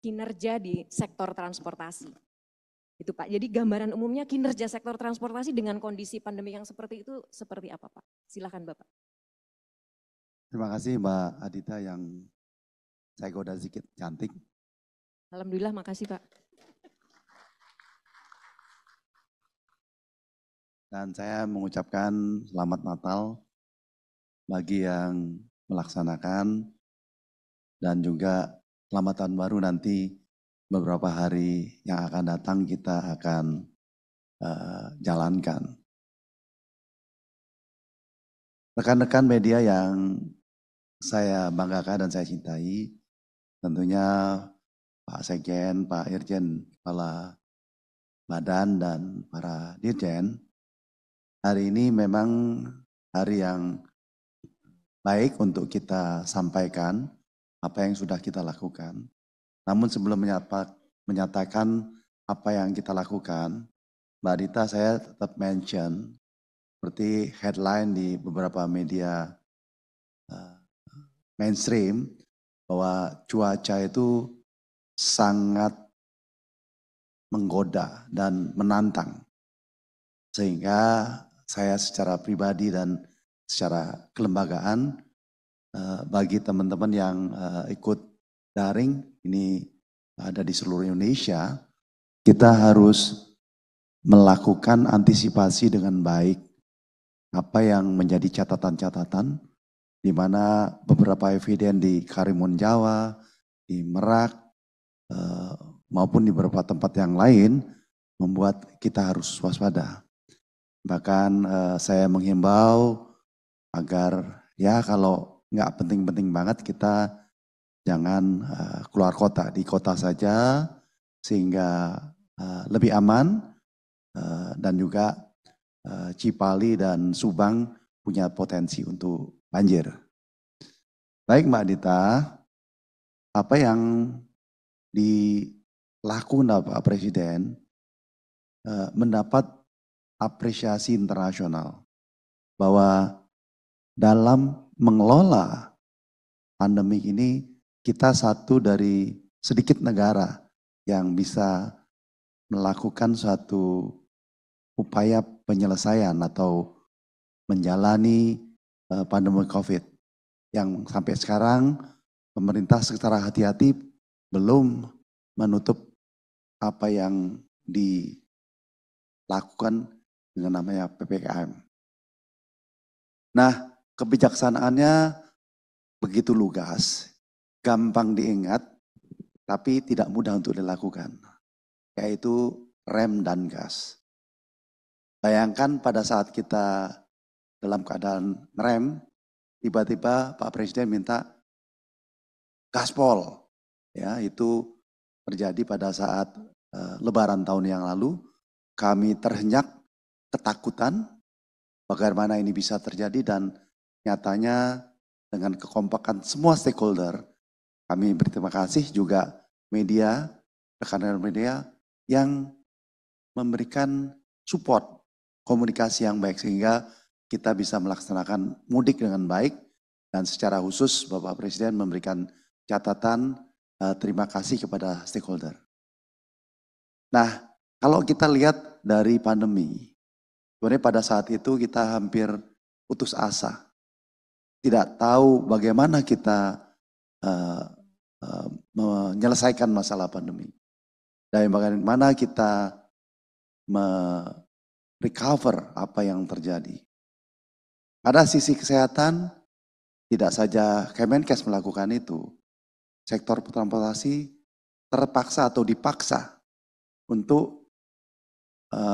kinerja di sektor transportasi. Itu Pak, jadi gambaran umumnya kinerja sektor transportasi dengan kondisi pandemi yang seperti itu seperti apa Pak? Silakan Bapak. Terima kasih Mbak Adita yang saya goda sedikit cantik. Alhamdulillah, makasih Pak. Dan saya mengucapkan selamat Natal bagi yang melaksanakan dan juga selamat tahun baru nanti beberapa hari yang akan datang kita akan jalankan. Rekan-rekan media yang saya banggakan dan saya cintai, tentunya Pak Sekjen, Pak Irjen, Kepala Badan dan para Dirjen. Hari ini memang hari yang baik untuk kita sampaikan apa yang sudah kita lakukan. Namun sebelum menyatakan apa yang kita lakukan, Mbak Dita saya tetap mention seperti headline di beberapa media mainstream bahwa cuaca itu sangat menggoda dan menantang. Sehingga saya secara pribadi dan secara kelembagaan bagi teman-teman yang ikut daring ini ada di seluruh Indonesia, kita harus melakukan antisipasi dengan baik apa yang menjadi catatan-catatan di mana beberapa eviden di Karimun Jawa, di Merak maupun di beberapa tempat yang lain membuat kita harus waspada. Bahkan saya menghimbau agar ya kalau nggak penting-penting banget kita jangan keluar kota, di kota saja sehingga lebih aman dan juga Cipali dan Subang punya potensi untuk banjir. Baik Mbak Dita, apa yang dilakukan Pak Presiden mendapat apresiasi internasional bahwa dalam mengelola pandemi ini kita satu dari sedikit negara yang bisa melakukan suatu upaya penyelesaian atau menjalani pandemi COVID yang sampai sekarang pemerintah secara hati-hati belum menutup apa yang dilakukan dengan namanya PPKM. Nah, kebijaksanaannya begitu lugas, gampang diingat, tapi tidak mudah untuk dilakukan, yaitu rem dan gas. Bayangkan pada saat kita dalam keadaan rem, tiba-tiba Pak Presiden minta gaspol. Ya, itu terjadi pada saat Lebaran tahun yang lalu. Kami terhenyak ketakutan bagaimana ini bisa terjadi dan nyatanya dengan kekompakan semua stakeholder, kami berterima kasih juga media, rekan-rekan media yang memberikan support komunikasi yang baik sehingga kita bisa melaksanakan mudik dengan baik dan secara khusus Bapak Presiden memberikan catatan terima kasih kepada stakeholder. Nah, kalau kita lihat dari pandemi, sebenarnya pada saat itu kita hampir putus asa. Tidak tahu bagaimana kita menyelesaikan masalah pandemi. Dan bagaimana kita recover apa yang terjadi. Pada sisi kesehatan, tidak saja Kemenkes melakukan itu. Sektor transportasi terpaksa atau dipaksa untuk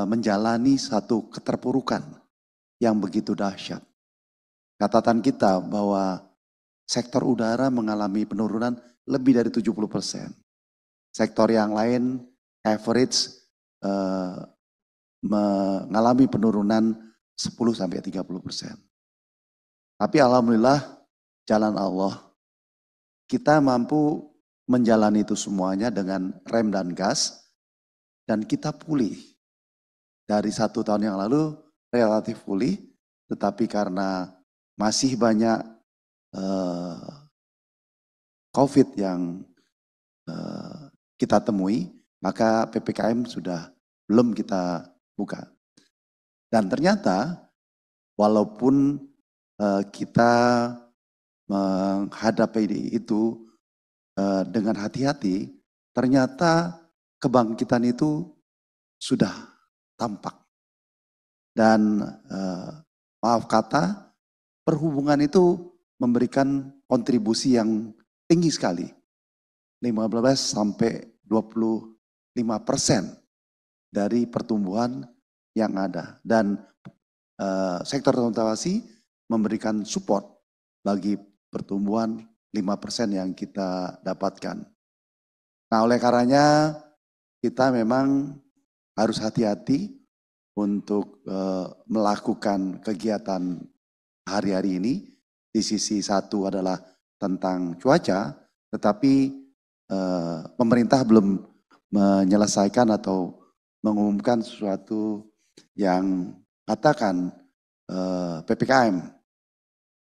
menjalani satu keterpurukan yang begitu dahsyat. Catatan kita bahwa sektor udara mengalami penurunan lebih dari 70%. Sektor yang lain average mengalami penurunan 10-30%. Tapi alhamdulillah jalan Allah kita mampu menjalani itu semuanya dengan rem dan gas dan kita pulih. Dari 1 tahun yang lalu relatif pulih, tetapi karena masih banyak COVID yang kita temui, maka PPKM sudah belum kita buka. Dan ternyata walaupun kita menghadapi itu dengan hati-hati, ternyata kebangkitan itu sudah tampak. Dan maaf kata, perhubungan itu memberikan kontribusi yang tinggi sekali. 15 sampai 25% dari pertumbuhan yang ada. Dan sektor transportasi memberikan support bagi pertumbuhan 5% yang kita dapatkan. Nah, oleh karenanya kita memang harus hati-hati untuk melakukan kegiatan hari-hari ini. Di sisi satu adalah tentang cuaca, tetapi pemerintah belum menyelesaikan atau mengumumkan sesuatu yang katakan PPKM.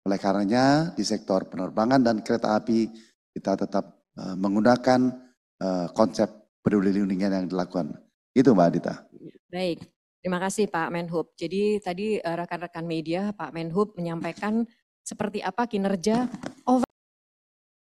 Oleh karenanya di sektor penerbangan dan kereta api kita tetap menggunakan konsep peduli lindungi yang dilakukan. Itu Mbak Adita. Baik, terima kasih Pak Menhub. Jadi tadi rekan-rekan media Pak Menhub menyampaikan seperti apa kinerja